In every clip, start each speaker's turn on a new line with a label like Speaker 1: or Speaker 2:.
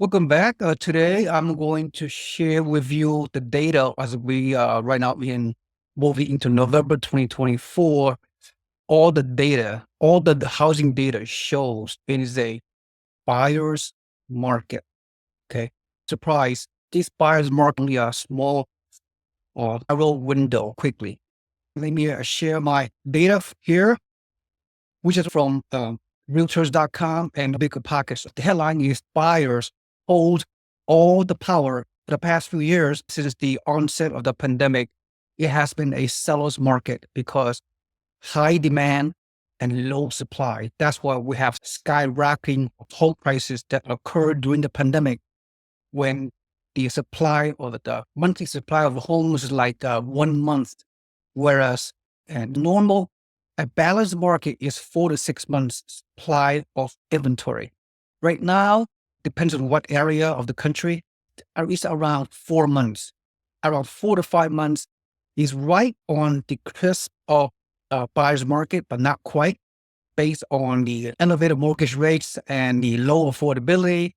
Speaker 1: Welcome back. Today, I'm going to share with you the data as we right now moving into November 2024. All the data, all the housing data shows it is a buyer's market. Okay, surprise! This buyer's market only a small or narrow window. Quickly, let me share my data here, which is from Realtors.com and BiggerPockets. The headline is buyers hold all the power. For the past few years, since the onset of the pandemic, it has been a seller's market because high demand and low supply. That's why we have skyrocketing home prices that occurred during the pandemic when the supply or the monthly supply of homes is like 1 month, whereas a balanced market is 4 to 6 months supply of inventory. Right now, depends on what area of the country, it's around 4 months. Around 4 to 5 months is right on the cusp of buyer's market, but not quite, based on the elevated mortgage rates and the low affordability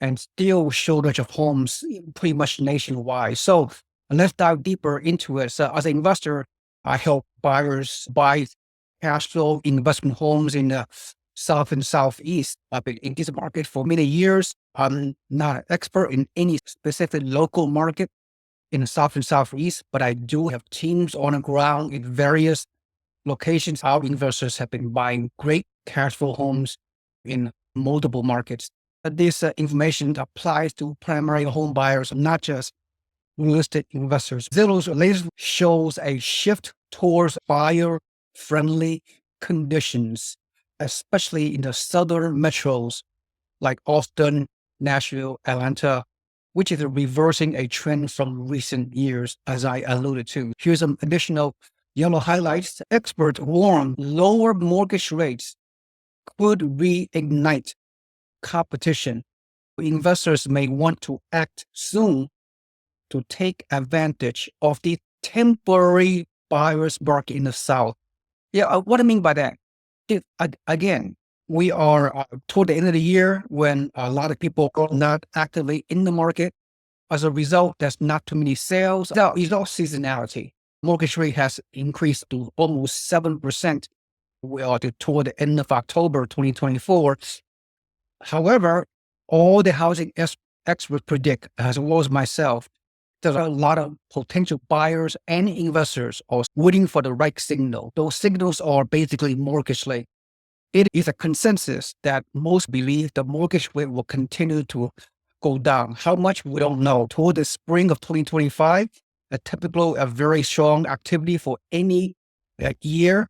Speaker 1: and still shortage of homes pretty much nationwide. So let's dive deeper into it. So as an investor, I help buyers buy cash flow investment homes in the South and Southeast. I've been in this market for many years. I'm not an expert in any specific local market in the South and Southeast, but I do have teams on the ground in various locations. Our investors have been buying great cash flow homes in multiple markets. This information applies to primary home buyers, not just real estate investors. Zillow's latest shows a shift towards buyer-friendly conditions, especially in the southern metros like Austin, Nashville, Atlanta, which is reversing a trend from recent years, as I alluded to. Here's some additional yellow highlights. Experts warn lower mortgage rates could reignite competition. Investors may want to act soon to take advantage of the temporary buyer's market in the South. Yeah, what I mean by that, again, we are toward the end of the year when a lot of people are not actively in the market. As a result, there's not too many sales. It's all seasonality. Mortgage rate has increased to almost 7%. We are toward the end of October 2024. However, all the housing experts predict, as well as myself, there's a lot of potential buyers and investors are waiting for the right signal. Those signals are basically mortgage rate. It is a consensus that most believe the mortgage rate will continue to go down. How much, we don't know. Toward the spring of 2025, a very strong activity for any year,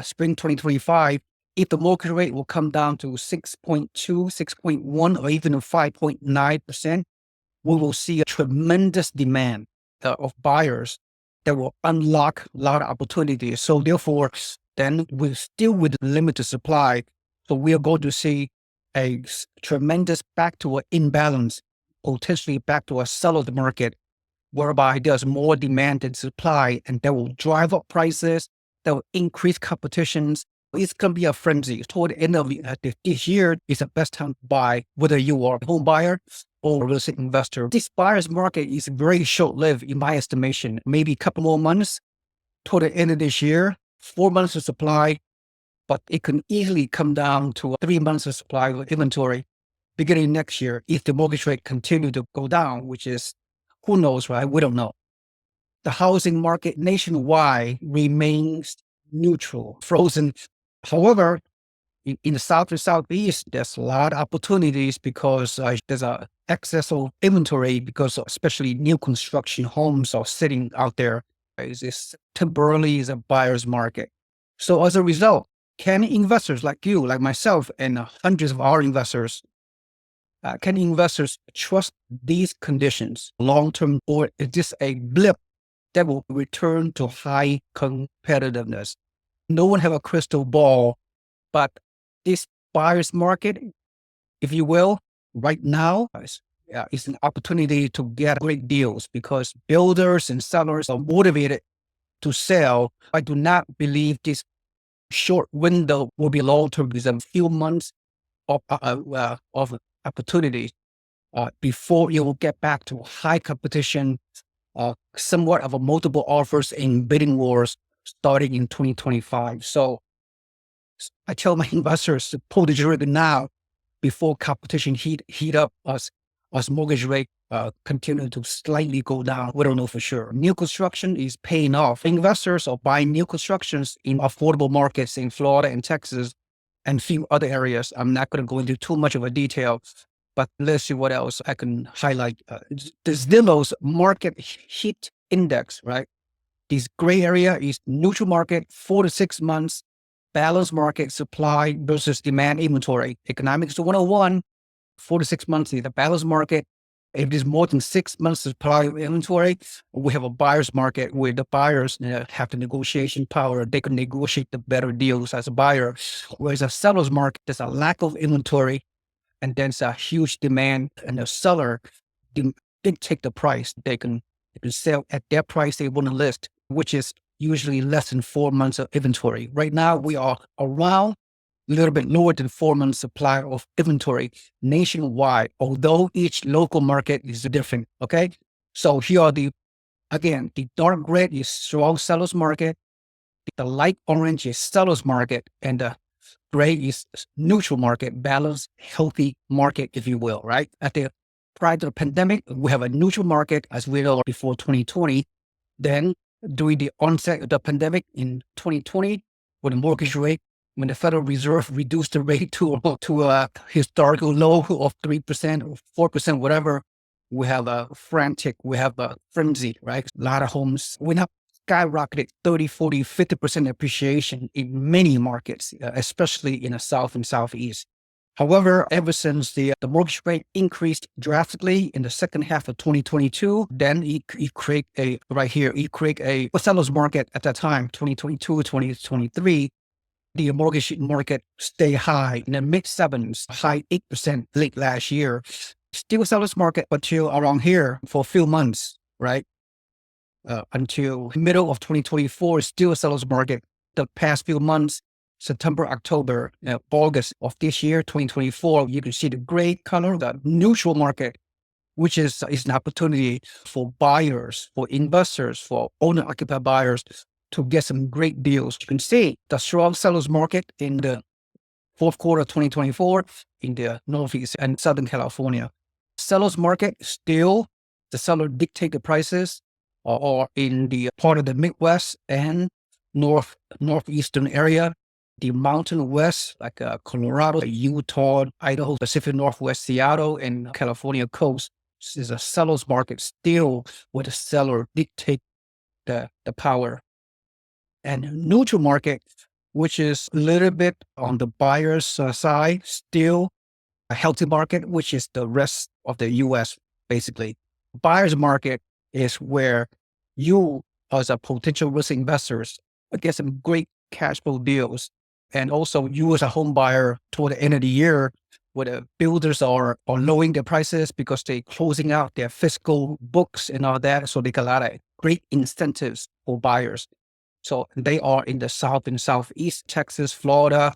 Speaker 1: spring 2025, if the mortgage rate will come down to 6.2, 6.1, or even 5.9%, we will see a tremendous demand of buyers that will unlock a lot of opportunities. So therefore, then we're still with limited supply. So we are going to see a tremendous back to an imbalance, potentially back to a seller's market, whereby there's more demand than supply, and that will drive up prices, that will increase competitions. It's going to be a frenzy. Toward the end of this year is the best time to buy, whether you are a home buyer or a real estate investor. This buyer's market is very short-lived in my estimation, maybe a couple more months toward the end of this year, 4 months of supply, but it can easily come down to 3 months of supply of inventory beginning next year if the mortgage rate continue to go down, which is, who knows, right? We don't know. The housing market nationwide remains neutral, frozen. However, in the South and Southeast, there's a lot of opportunities because there's a excess of inventory because especially new construction homes are sitting out there. It's temporarily is a buyer's market. So as a result, can investors like you, like myself, and hundreds of our investors, can investors trust these conditions long-term, or is this a blip that will return to high competitiveness? No one have a crystal ball, but this buyer's market, if you will, right now is an opportunity to get great deals because builders and sellers are motivated to sell. I do not believe this short window will be long-term. There's a few months of opportunity. before it will get back to high competition, somewhat of a multiple offers in bidding wars starting in 2025. So I tell my investors to pull the trigger now before competition heat up as mortgage rate continue to slightly go down. We don't know for sure. New construction is paying off. Investors are buying new constructions in affordable markets in Florida and Texas and few other areas. I'm not going to go into too much of a detail, but let's see what else I can highlight. The Zillow's market heat index, right? This gray area is neutral market, 4 to 6 months, balanced market, supply versus demand inventory. Economics 101, 4 to 6 months is the balanced market. If there's more than 6 months supply of inventory, we have a buyer's market where the buyers have the negotiation power. They can negotiate the better deals as a buyer. Whereas a seller's market, there's a lack of inventory and then it's a huge demand, and the seller dictate the price. They can sell at their price they want to list, which is usually less than 4 months of inventory. Right now, we are around a little bit lower than 4 months supply of inventory nationwide, although each local market is different. Okay. So here are the dark red is strong seller's market. The light orange is seller's market, and the gray is neutral market, balanced, healthy market, if you will, right? Prior to the pandemic, we have a neutral market as we know before 2020. Then during the onset of the pandemic in 2020, when the mortgage rate, when the Federal Reserve reduced the rate to a historical low of 3% or 4%, whatever, we have a frenzy, right? A lot of homes went up, skyrocketed 30, 40, 50% appreciation in many markets, especially in the South and Southeast. However, ever since the mortgage rate increased drastically in the second half of 2022, then it create a seller's market at that time, 2022, 2023. The mortgage market stay high in the mid sevens, high 8% late last year. Still seller's market until around here for a few months, right? Until middle of 2024, still a seller's market. The past few months, September, October, August of this year, 2024, you can see the gray color, the neutral market, which is an opportunity for buyers, for investors, for owner-occupied buyers to get some great deals. You can see the strong seller's market in the fourth quarter of 2024 in the Northeast and Southern California. Seller's market, still the seller dictate the prices, or in the part of the Midwest and northeastern area, the Mountain West, like Colorado, Utah, Idaho, Pacific Northwest, Seattle, and California coast is a seller's market still where the seller dictate the power. And neutral market, which is a little bit on the buyer's side, still a healthy market, which is the rest of the U.S. basically. Buyer's market is where you, as a potential risk investors, get some great cash flow deals. And also you as a home buyer toward the end of the year, where the builders are lowering their prices because they're closing out their fiscal books and all that. So they got a lot of great incentives for buyers. So they are in the South and Southeast, Texas, Florida,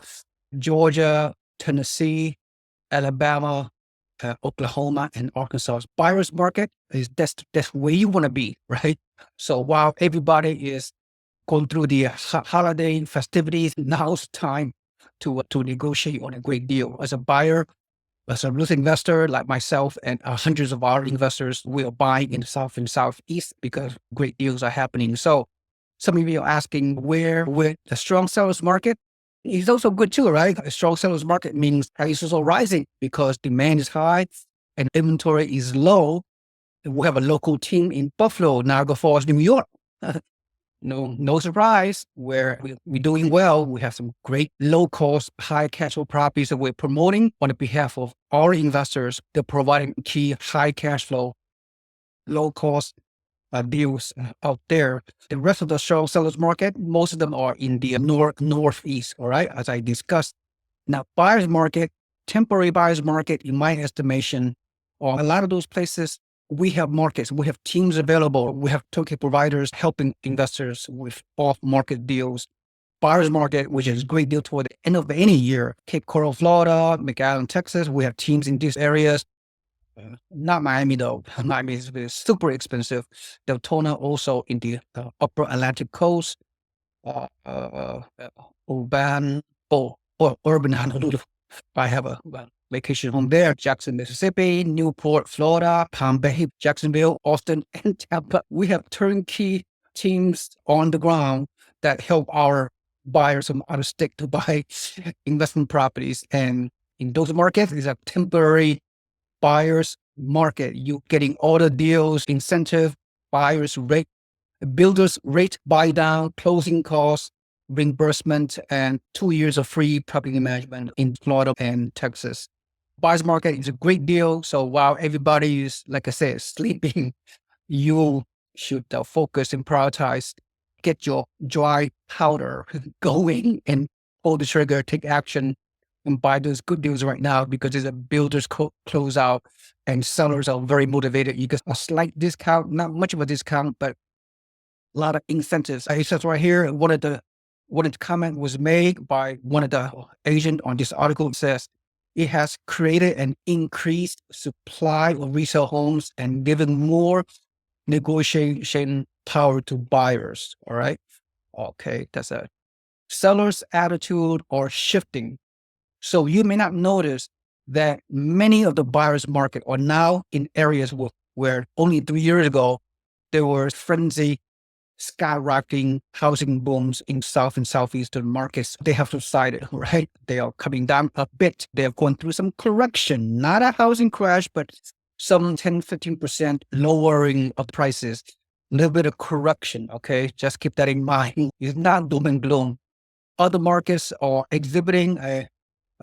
Speaker 1: Georgia, Tennessee, Alabama, Oklahoma, and Arkansas. Buyer's market is that's where you want to be, right? So while everybody is going through the holiday festivities, now's time to negotiate on a great deal. As a buyer, as a risk investor like myself and hundreds of our investors, we are buying in the South and Southeast because great deals are happening. So some of you are asking where the strong sellers market is also good too, right? A strong sellers market means prices are rising because demand is high and inventory is low. We have a local team in Buffalo, Niagara Falls, New York. No surprise, where we're doing well. We have some great low cost, high cash flow properties that we're promoting on behalf of our investors. They're providing key high cash flow, low cost deals out there. The rest of the strong sellers market, most of them are in the northeast, all right, as I discussed. Now, buyer's market, temporary buyer's market, in my estimation, or a lot of those places, we have markets, we have teams available, we have toolkit providers helping investors with off-market deals. Buyer's market, which is a great deal toward the end of any year, Cape Coral, Florida, McAllen, Texas, we have teams in these areas. Not Miami though. Miami is super expensive. Deltona also in the upper Atlantic coast, uh, urban or urban Honolulu. I have a vacation home there. Jackson, Mississippi, Newport, Florida, Palm Bay, Jacksonville, Austin, and Tampa. We have turnkey teams on the ground that help our buyers from out of state to buy investment properties. And in those markets, these are temporary buyers market. You getting all the deals, incentive, buyers rate, builders rate buy down, closing costs, reimbursement, and 2 years of free property management in Florida and Texas. Buyers market is a great deal. So while everybody is, like I said, sleeping, you should focus and prioritize, get your dry powder going and pull the trigger, take action, and buy those good deals right now because there's a builder's close out and sellers are very motivated. You get a slight discount, not much of a discount, but a lot of incentives. It says right here, one of the comment was made by one of the agent on this article. It says it has created an increased supply of resale homes and given more negotiation power to buyers. All right. Okay. That's a seller's attitude or shifting. So you may not notice that many of the buyers market are now in areas where only 3 years ago, there was frenzy, skyrocketing housing booms in South and Southeastern markets. They have subsided, right? They are coming down a bit. They have gone through some correction, not a housing crash, but some 10, 15% lowering of prices, a little bit of correction. Okay. Just keep that in mind. It's not doom and gloom. Other markets are exhibiting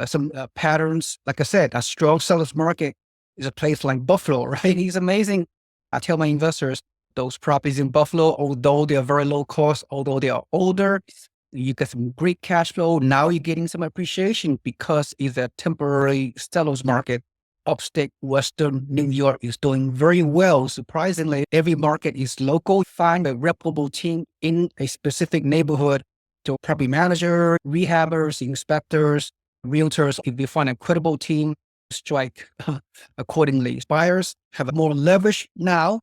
Speaker 1: some patterns. Like I said, a strong seller's market is a place like Buffalo, right? It's amazing. I tell my investors, those properties in Buffalo, although they are very low cost, although they are older, you get some great cash flow. Now you're getting some appreciation because it's a temporary seller's market. Upstate Western New York is doing very well. Surprisingly, every market is local. Find a reputable team in a specific neighborhood to property manager, rehabbers, inspectors, realtors. If you find a credible team, strike accordingly. Buyers have more leverage now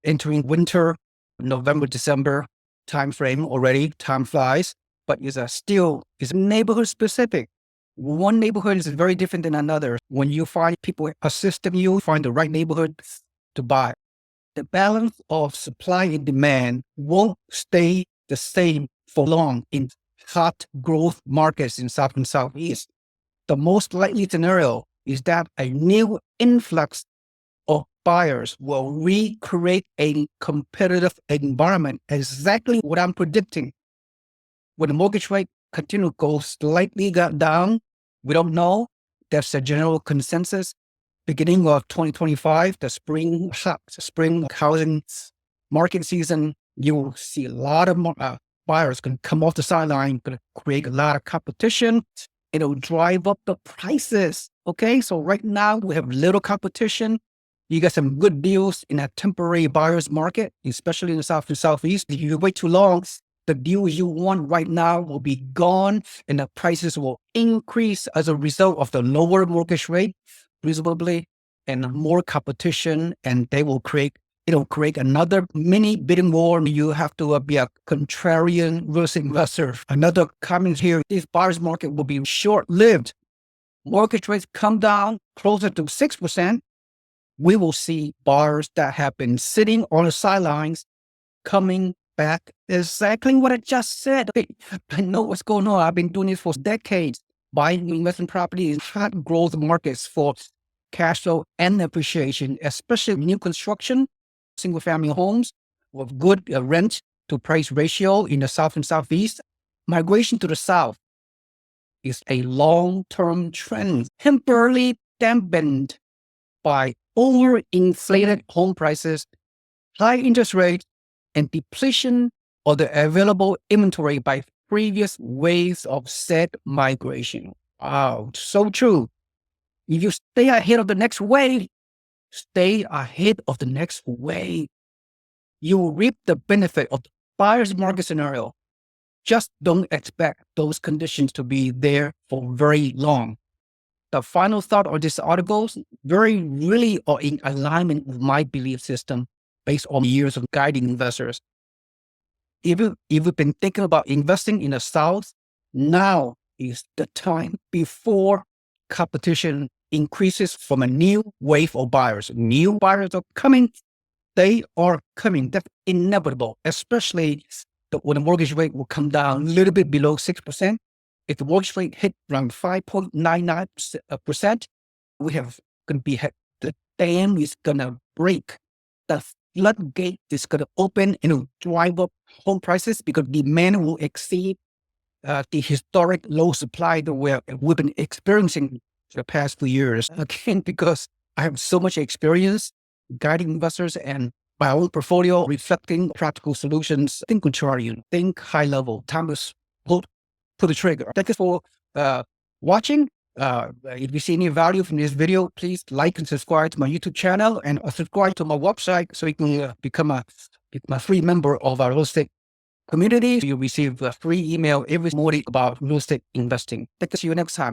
Speaker 1: entering winter, November, December timeframe already. Time flies, but it's neighborhood specific. One neighborhood is very different than another. When you find people assisting you, find the right neighborhood to buy. The balance of supply and demand won't stay the same for long in hot growth markets in South and Southeast. The most likely scenario is that a new influx of buyers will recreate a competitive environment. Exactly what I'm predicting. When the mortgage rate continue to go slightly down, we don't know. That's a general consensus. Beginning of 2025, the spring housing market season, you will see a lot of buyers going to come off the sideline, going to create a lot of competition. It'll drive up the prices. Okay, so right now we have little competition. You get some good deals in a temporary buyer's market, especially in the South and Southeast. If you wait too long, the deals you want right now will be gone and the prices will increase as a result of the lower mortgage rate, reasonably, and more competition. And it'll create another mini bidding war. You have to be a contrarian risk investor. Another comment here, this buyer's market will be short-lived. Mortgage rates come down closer to 6%. We will see buyers that have been sitting on the sidelines coming back. Exactly what I just said. Okay, I know what's going on. I've been doing this for decades. Buying investment property in hot growth markets for cash flow and appreciation, especially new construction, single family homes with good rent to price ratio in the South and Southeast. Migration to the South is a long-term trend, temporarily dampened by overinflated home prices, high interest rates, and depletion of the available inventory by previous waves of said migration. Wow, so true. If you stay ahead of the next wave, you will reap the benefit of the buyer's market scenario. Just don't expect those conditions to be there for very long. the final thought of this article very really are in alignment with my belief system based on years of guiding investors. If you've been thinking about investing in the South, now is the time before competition increases from a new wave of buyers. New buyers are coming. They are coming. That's inevitable, especially when the mortgage rate will come down a little bit below 6%. If the mortgage rate hit around 5.99%, we have going to be the dam is going to break. The floodgate is going to open and it'll drive up home prices because demand will exceed the historic low supply that we've been experiencing for the past few years. Again, because I have so much experience guiding investors and my own portfolio reflecting practical solutions. Think contrarian, think high level. Time to pull the trigger. Thank you for watching. If you see any value from this video, please like and subscribe to my YouTube channel and subscribe to my website so you can become a free member of our real estate community. You receive a free email every morning about real estate investing. Thank you. See you next time.